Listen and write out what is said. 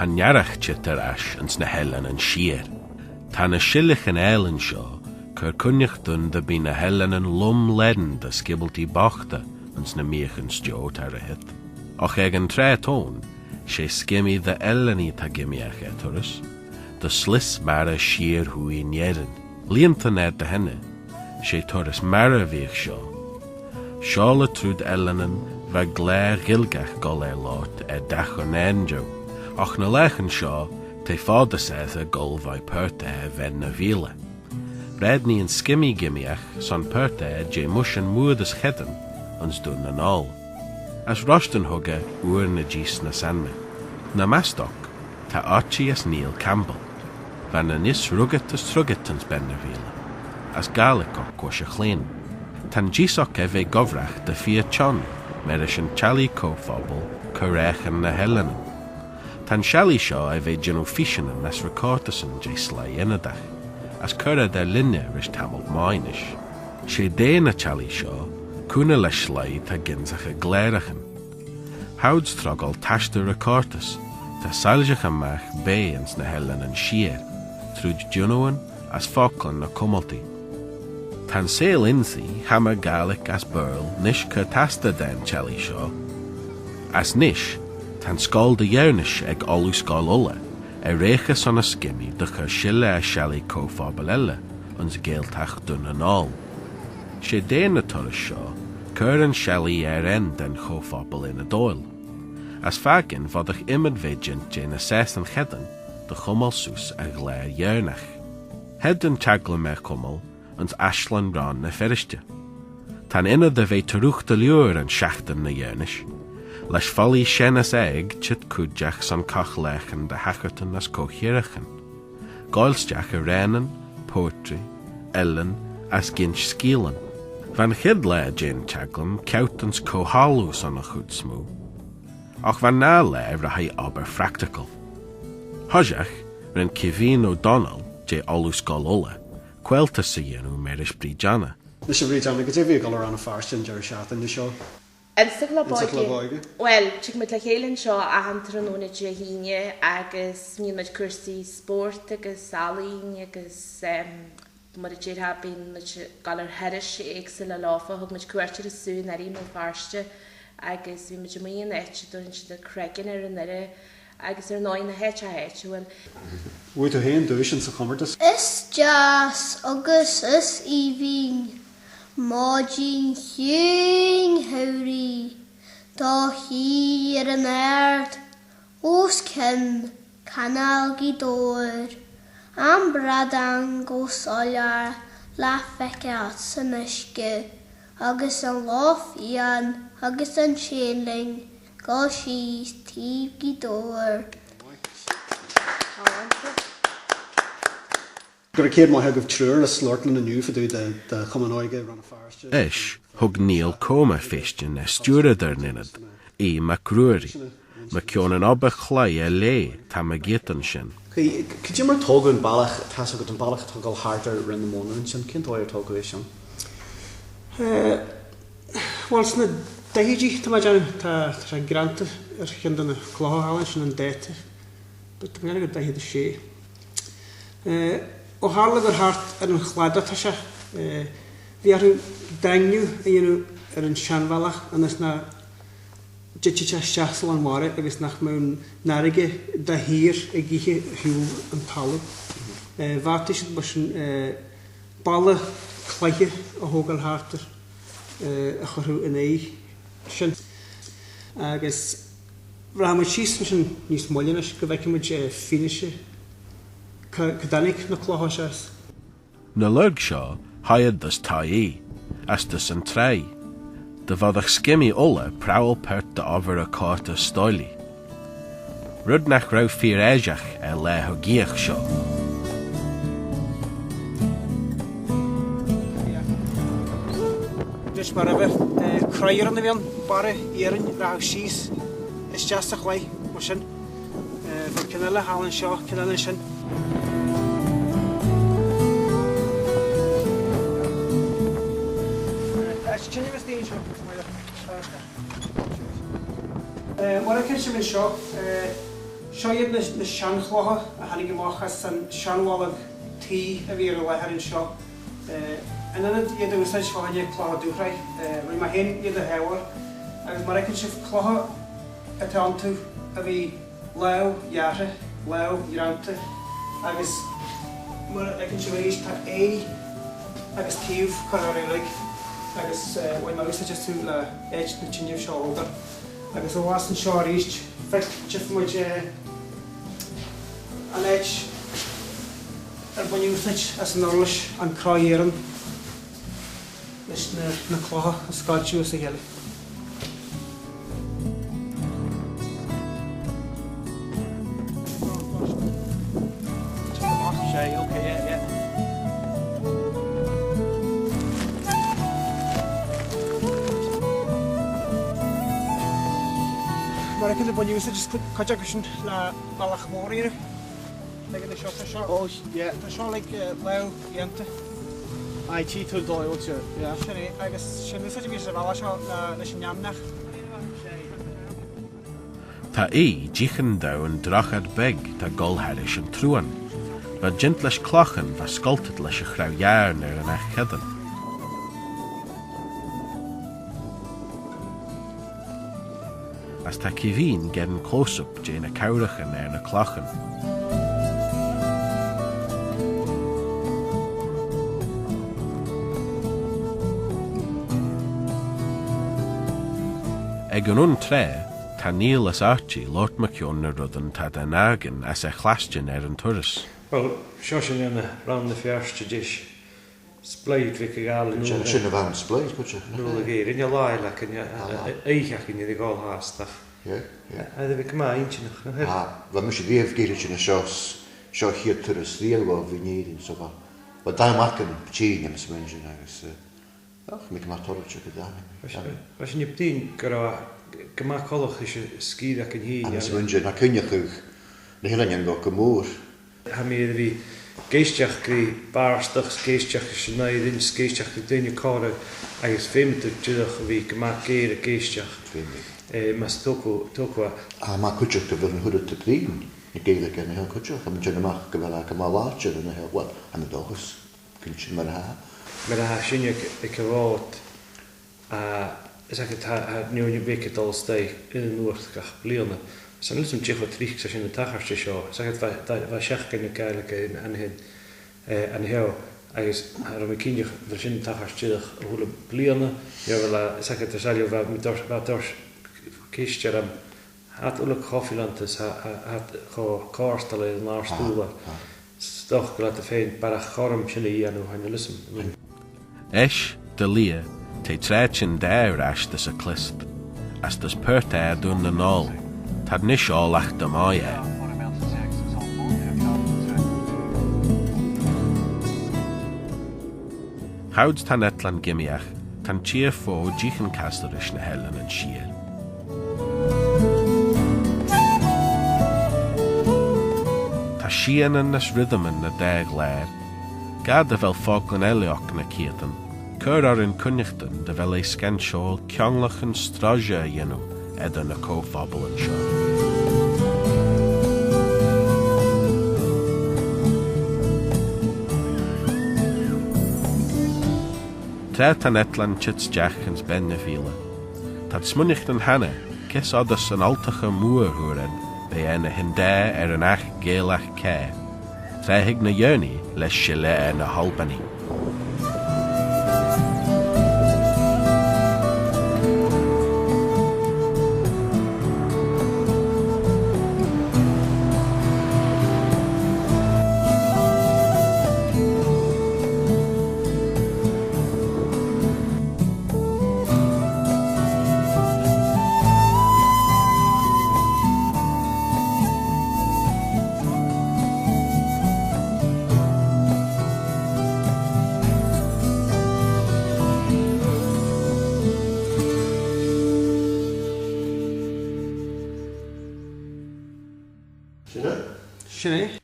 Tan jarach chitterash ans na hellen an sheer. Tan a shillich an eilen shaw, cur kunnich dun de bin a hellen an lum ledden de skibbelty bachte ans na meechens jo tar a hit. Och eg an tre toon, she skimmy de elleni ta gimmiach etorus, de slis mara sheer hui njeren. Lientan ed de henne, she torus mara veich shaw. Shawle trud ellenen va glare gilgach gol lot dach on enjo. Och na lechen shaw, te fada sethe gol vai perte ven na vila. Redni en skimmy gimmiach son perte je mushen moedes hedden, ons doen an all. As rosten hugge oer na gis na sanme. Na mastok, ta Archie as Neil Campbell. Van na nis rugget as truggetens ben na vila. As galikok was a clean. Tan gisok ve govrach de fia chon, merish an chali co-fobble, curech an na hellenen. Tan shali shaw ve genofishanen as recortesen je slay inadach, as cura der linne rish tamil mainish. She de na chali shaw, kuna le slay ta ginzach a glerachen. Houds throggle tashter recortes, ta saljach amach beans na hellenen sheer, truj junoan as falkland na cumulty. Tan sail insi, hammer Gaelic as burl, nish curtasta den chali shaw. As nish, tan skol de yernish eg olu skol ulla, reches on a skimmy de churshille a shali co-fabelella, ons geeltach dun an all. She dena torres shaw, curran shali end den co-fabel in a doyle. As fagin vodach imad vigent jen assess an cheden, de chummel sus a glare yernach. Hedden chagla me chummel, ons ashlan ran na ferrischte. Tan inna de ve teruch de lure an shachten na yernish. Leis folly shenas egg chit kudjach son kachlechen de hacherten as cochirichen. Goilsjach a rennen, poetry, ellen, as ginch skielen. Van chidle jen chaglam koutens cohalus on a goed smoo. Och van na le rahi aber fractical. Hojach, ren Kevin O'Donnell, je alus golola, quelta siyenu merish brijana. Nisha brijana, gete vi golar an a farstin jar shat in the show. Well, chick mit lechelen shaw a hantra no net jehinie agus mi met kursi sport agus sali agus mar je habin met galar herish excel lafa hog met kwartir su na ri no farste agus vi met me net don de krakener en der agus no in het wel Wo to hen duschen so kommer das Is jas agus is eving Modgin hing howry, da hier an erd, os ken, canal gidor, am bradang go solar, la fecke at saniske, agus an lof ian, agus an chainling, go she's teep gidor. Gur a céad má heag of trúr a slortlan a nniu fadú de chumanóige ran a farste. Ish, hug Neil Coma fishtin a stúradar ninnad, ma cruúri, ma cion an obba chlai a le, ta ma gitan sin. Could you mar tógu an bailach, tas agad an bailach tógal hartar rin na móna sin, cyn tóir tógu é sin? Wel, sna dahiji, ta ma jan, ta granta ar chyndan y cloho halan sin an dete, but ta ma jan agad dahid a sé. O harlag ar hart ar an chlada ta se, fi ar dangniw ar an sianfalach, an ys na jitcha siasol an ware, agos nach mewn narige da hir e giche hiw an talu. Fatis bys yn bala claiche o hogal hartar a chorw yn ei sin. Agos rhaid mae sis yn nis molyn as gyfaic yn mynd finishe Cadanig na clohoshas. Na lurg shaw, hired this tai as the centrai. De vadach skimmy ulla prowl pert de over a carta stoili. Rudnach rau fier ejach le hogiach shaw. Dus maar hebben kruier na vian bare erin rau shis is just a chlai machine. Van canella halen shaw canella shin. Can you stage what I can show Seo iad na seanchlótha a tháinig amachchas san seanmhailg tí a bhí ar lethir an seo. An anad iad a úsáid fáinne chlótha dúchraid, ri mar hen iad a heabhar, agus mar ecinn sibh chlótha atá an tú a bhí lew, iarra, lew, iaranta, agus mar ecinn sibh éis tá agus tíomh chuir ar éalaigh, agus bhain mar úsáid tú le éid na tíineh seo ógar. Agus ó bhhaas an seo ar éist, feictih muid an éid ar buine úsáid as an orlais an cráéireann leis na chlótha a scailtiú sa héala. Maar ik heb de bonje dus katja kussen la balach morgen. Like the shot shot. Oh, yeah. The shot like low yente. I cheat to do it, yeah. Shani, I guess shani such a bit of a shot la shinamnach. Tá díchan dá an drachad beg tá golthairis an trúan, ba gint leis clochan ba scoltad leis a chrauhearn ar an eich chedan. As tá cihín gedan close-up dé na cawrachan ar na clochan. Ag an tre, tá níl as áti Lord McKeown na rudan tá da nágan as a chlastin ar an turas. Wel, sio sy'n yna ran y ffiarst y dish. Sbleid fi gael yn nhw. Sy'n y fan sbleid, gwtio? Nhw y geir. Yn y lael ac yn eich ac yn y gol hastach. Ie, ie. A dde fi gyma un ti'n o'ch. Fa mysio ddef geir sy'n y sio hir tyrys ddiel o fi neirin, so fa. Fa da marcan tîn am sy'n mynd agos. Ach, mi gyma torol sy'n gyda. Fa sy'n yb dyn gyma colwch eisiau sgyd ac yn hyn. Am sy'n mynd na cynnych ych. Na hyn angen go gymwr. Ha mi edrych fi geistiach gri barstach, geistiach eisiau naid un, geistiach gri dyn i cora agos ffimtig dydych fi gyma geir a geistiach. Mas toku a... A ma cwtioch dy fydd yn hwyrdd dy brin. Ni geir ag yn y hel cwtioch. Am yn ymach gyfer ac yma larger yn y hel. Wel, am y dochus. Cynsyn mae'r ha. Mae'r ha sy'n y cyfod a ysag y niwn i bec y dolstau yn y nwrth gach blion. Sa'n lysym tich o trich sy'n y tachar sy'n sio. Ysag fa siach gan y gael ag yn hyn. An heo. Agus ar ym cynnych fyr sy'n tachar sy'n o hwyl y blion. Ysag y salio fa dors ceistir am hat ulla coffilantas hat corstal yn ar stúla stoch glad y fein barach chorm sy'n ei anw hain y lysym. Eis, dy lia, te trechin dair as dys y clist, as dys pert dwn yn ôl, tad nis ôl ach dy mai Hawds tan etlan gimiach, tan cheer fo jichan castarish na helen yn sier. Sian yn nes rhythm yn y deg lair. Gad y fel ffoglan eliog na cyrdan, cyr ar yn cynnychtyn dy fel ei sgensiol cianglach yn strasia yenw edyn y co-fobl yn sio. Tre tan etlan chits jach yn ben y fila. Tad smynnicht yn hanne, cys odys yn altach y mŵr hwren, be en y hynde yn ach geelach ce. Trehig na yrni les sile yn y Albany. Sinead?